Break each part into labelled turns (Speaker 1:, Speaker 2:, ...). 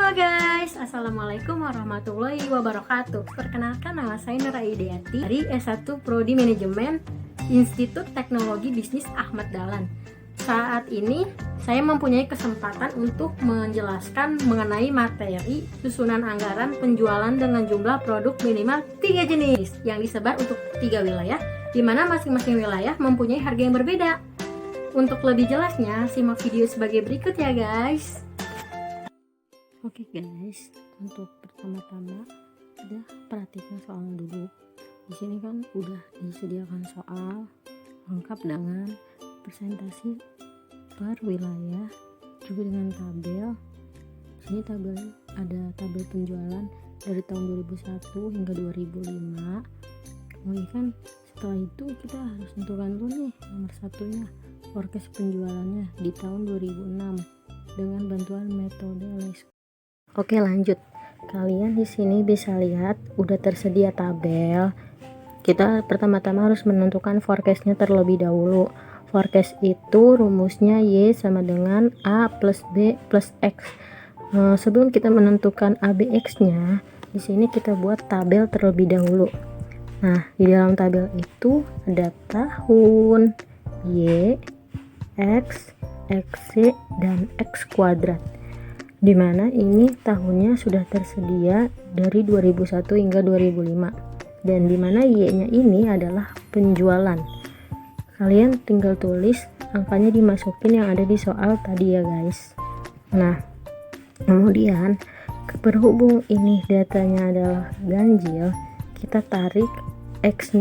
Speaker 1: Halo guys, Assalamualaikum warahmatullahi wabarakatuh. Perkenalkan, nama saya Nura Ideati dari S1 Prodi Manajemen Institut Teknologi Bisnis Ahmad Dahlan. Saat ini saya mempunyai kesempatan untuk menjelaskan mengenai materi susunan anggaran penjualan dengan jumlah produk minimal 3 jenis yang disebar untuk 3 wilayah, di mana masing-masing wilayah mempunyai harga yang berbeda. Untuk lebih jelasnya, simak video sebagai berikut ya guys. Oke guys, untuk pertama-tama udah perhatikan soal dulu. Di sini kan udah disediakan soal lengkap dengan presentasi per wilayah, juga dengan tabel. Di sini tabel ada tabel penjualan dari tahun 2001 hingga 2005. Kemudian setelah itu kita harus tentukan dulu nih nomor satunya, forecast penjualannya di tahun 2006 dengan bantuan metode LESCO. Oke, lanjut. Kalian di sini bisa lihat udah tersedia tabel. Kita pertama-tama harus menentukan forecastnya terlebih dahulu. Forecast itu rumusnya Y sama dengan A plus B plus X. Sebelum kita menentukan A, B, X-nya, di sini kita buat tabel terlebih dahulu. Nah, di dalam tabel itu ada tahun, Y, X, XY, dan X kuadrat. Dimana ini tahunnya sudah tersedia dari 2001 hingga 2005, dan dimana Y-nya ini adalah penjualan. Kalian tinggal tulis angkanya, dimasukin yang ada di soal tadi ya guys. Nah, kemudian berhubung ini datanya adalah ganjil, kita tarik X,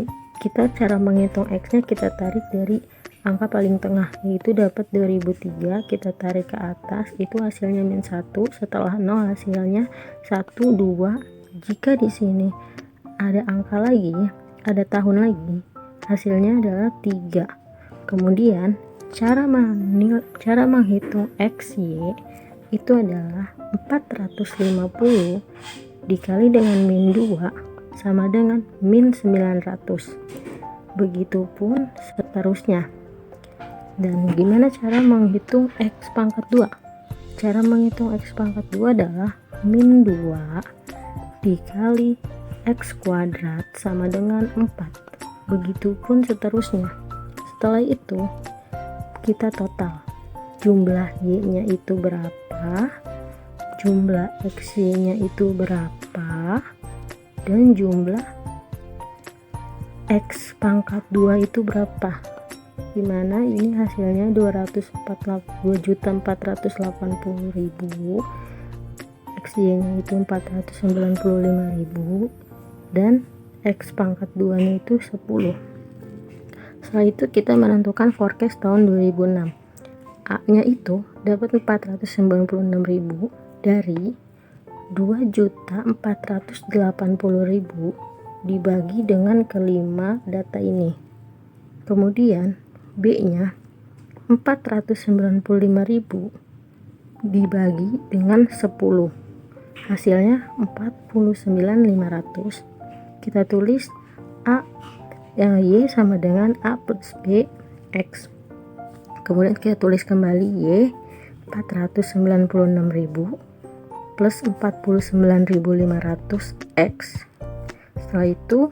Speaker 1: cara menghitung X-nya kita tarik dari angka paling tengah, yaitu dapat 2003, kita tarik ke atas, itu hasilnya -1, setelah 0 hasilnya 1, 2. Jika di sini ada angka lagi, ada tahun lagi, hasilnya adalah 3. Kemudian cara menghitung XY itu adalah 450 dikali dengan -2 sama dengan -900. Begitupun seterusnya. Dan gimana cara menghitung X pangkat 2? Cara menghitung X pangkat 2 adalah -2 dikali X kuadrat sama dengan 4. Begitupun seterusnya. Setelah itu kita total jumlah Y-nya itu berapa, jumlah XY-nya itu berapa, dan jumlah X pangkat 2 itu berapa. Dimana ini hasilnya 2.480.000, XY-nya itu 495.000, dan X pangkat 2 nya itu 10. Setelah itu kita menentukan forecast tahun 2006. A nya itu dapat 496.000 dari 2.480.000 dibagi dengan kelima data ini. Kemudian B nya 495.000 dibagi dengan 10, hasilnya 49.500. Kita tulis A Y sama dengan A plus B X. Kemudian kita tulis kembali Y 496.000 plus 49.500 X. Setelah itu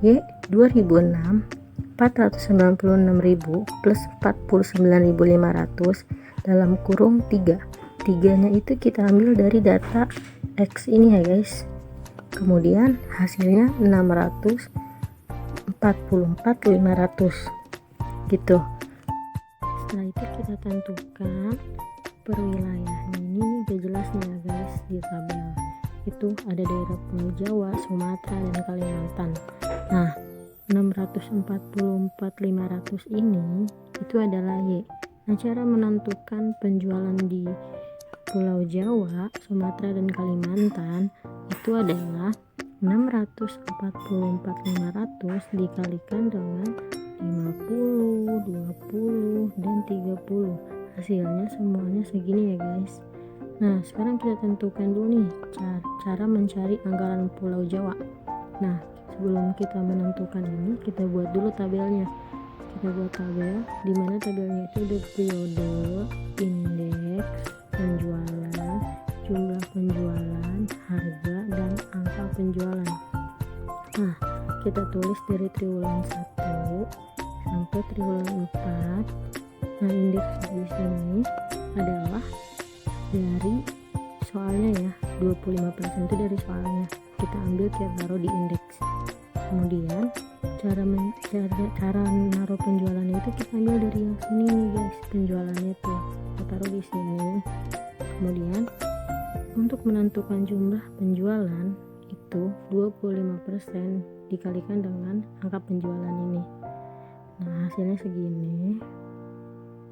Speaker 1: Y 2006 496.000 plus 49.500 dalam kurung 3. 3-nya itu kita ambil dari data X ini ya guys. Kemudian hasilnya 644.500 gitu. Setelah itu kita tentukan per wilayahnya. Ini udah jelas nih ya guys di tabel. Itu ada daerah Pulau Jawa, Sumatera, dan Kalimantan. Nah, 644.500 ini itu adalah Y. Nah, cara menentukan penjualan di Pulau Jawa, Sumatera, dan Kalimantan itu adalah 644.500 dikalikan dengan 50, 20, dan 30. Hasilnya semuanya segini ya guys. Nah, sekarang kita tentukan dulu nih cara mencari anggaran Pulau Jawa. Nah, sebelum kita menentukan ini, kita buat dulu tabelnya. Kita buat tabel, dimana tabelnya itu ada periode, indeks, penjualan, jumlah penjualan, penjualan. Nah, kita tulis dari triwulan 1 sampai triwulan 4. Nah, indeks di sini adalah dari soalnya ya, 25% itu dari soalnya. Kita ambil, kita taruh di indeks. Kemudian cara naruh penjualannya itu kita ambil dari yang sini nih guys, penjualannya tuh kita taruh di sini. Kemudian untuk menentukan jumlah penjualan itu 25% dikalikan dengan angka penjualan ini. Nah, hasilnya segini.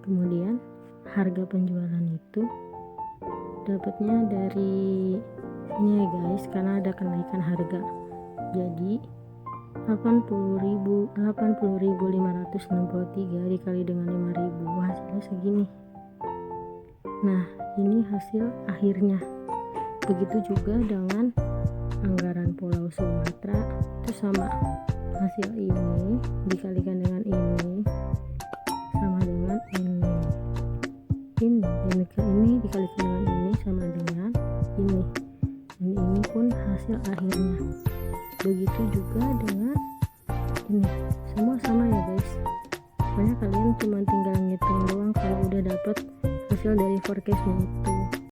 Speaker 1: Kemudian harga penjualan itu dapatnya dari ini ya guys, karena ada kenaikan harga. Jadi 80.563 dikali dengan 5.000, hasilnya segini. Nah, ini hasil akhirnya. Begitu juga dengan anggaran Pulau Sumatera, itu sama, hasil ini dikalikan dengan ini sama dengan ini demikian, ini dikalikan dengan ini sama dengan ini, dan ini pun hasil akhirnya. Begitu juga dengan ini, semua sama ya guys. Pokoknya kalian cuma tinggal ngitung doang kalau udah dapet hasil dari forecastnya itu.